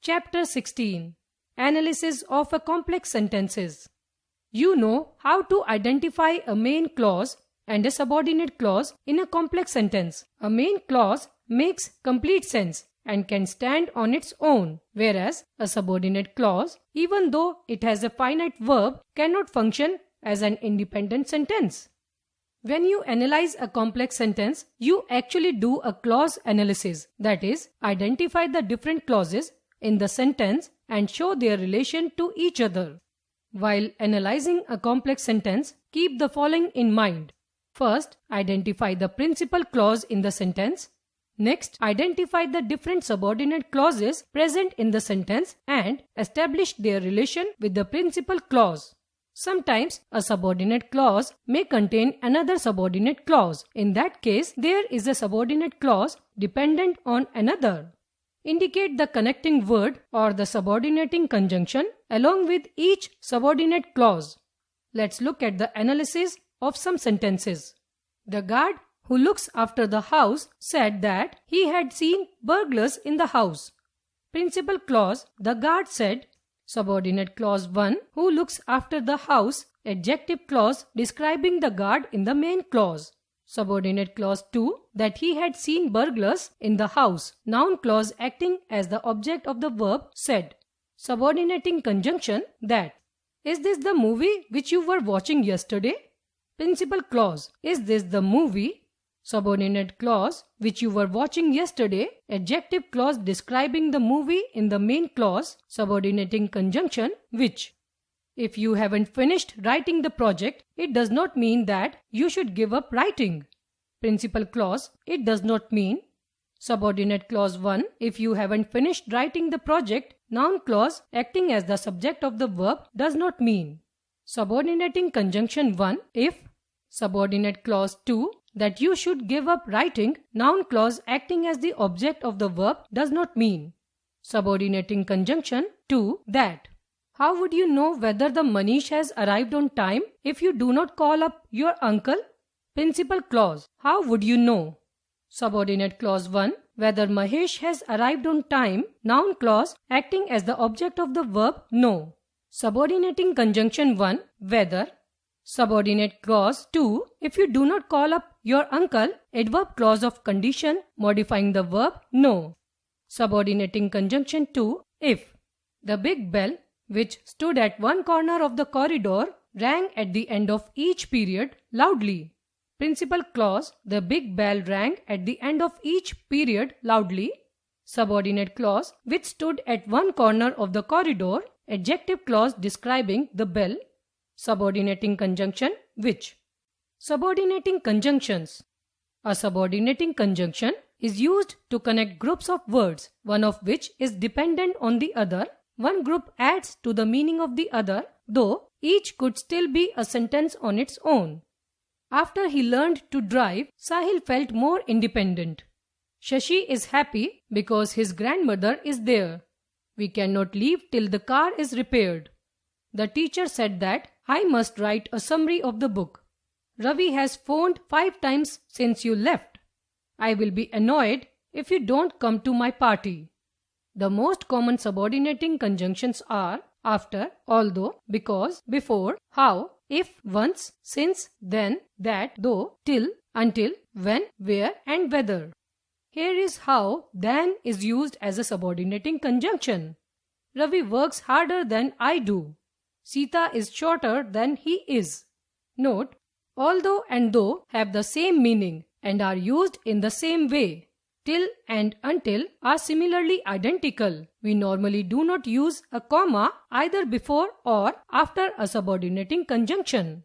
Chapter 16. Analysis of a complex sentences. You know how to identify a main clause and a subordinate clause in a complex sentence. A main clause makes complete sense and can stand on its own, whereas a subordinate clause, even though it has a finite verb, cannot function as an independent sentence. When you analyze a complex sentence, you actually do a clause analysis, that is, identify the different clauses in the sentence and show their relation to each other. While analyzing a complex sentence, keep the following in mind. First, identify the principal clause in the sentence. Next, identify the different subordinate clauses present in the sentence and establish their relation with the principal clause. Sometimes a subordinate clause may contain another subordinate clause. In that case, there is a subordinate clause dependent on another. Indicate the connecting word or the subordinating conjunction along with each subordinate clause. Let's look at the analysis of some sentences. The guard who looks after the house said that he had seen burglars in the house. Principal clause, the guard said. Subordinate clause 1, who looks after the house, adjective clause describing the guard in the main clause. Subordinate clause 2, that he had seen burglars in the house, noun clause acting as the object of the verb said. Subordinating conjunction, that. Is this the movie which you were watching yesterday? Principal clause, is this the movie? Subordinate clause, which you were watching yesterday, adjective clause describing the movie in the main clause, subordinating conjunction, which. If you haven't finished writing the project, it does not mean that you should give up writing. Principal clause, it does not mean. Subordinate clause 1, if you haven't finished writing the project, noun clause acting as the subject of the verb does not mean. Subordinating conjunction 1, if. Subordinate clause 2, that you should give up writing, noun clause acting as the object of the verb does not mean. Subordinating conjunction 2, that. How would you know whether the Manish has arrived on time if you do not call up your uncle? Principal clause, how would you know? Subordinate clause 1, whether Mahesh has arrived on time, noun clause acting as the object of the verb know. Subordinating conjunction 1, whether. Subordinate clause 2, if you do not call up your uncle, adverb clause of condition modifying the verb know. Subordinating conjunction 2, if. The big bell, which stood at one corner of the corridor, rang at the end of each period loudly. Principal clause, the big bell rang at the end of each period loudly. Subordinate clause, which stood at one corner of the corridor, adjective clause describing the bell. Subordinating conjunction, which. Subordinating conjunctions. A subordinating conjunction is used to connect groups of words, one of which is dependent on the other. One group adds to the meaning of the other, though each could still be a sentence on its own. After he learned to drive, Sahil felt more independent. Shashi is happy because his grandmother is there. We cannot leave till the car is repaired. The teacher said that I must write a summary of the book. Ravi has phoned 5 times since you left. I will be annoyed if you don't come to my party. The most common subordinating conjunctions are after, although, because, before, how, if, once, since, then, that, though, till, until, when, where, and whether. Here is how than is used as a subordinating conjunction. Ravi works harder than I do. Sita is shorter than he is. Note, although and though have the same meaning and are used in the same way. Till and until are similarly identical. We normally do not use a comma either before or after a subordinating conjunction.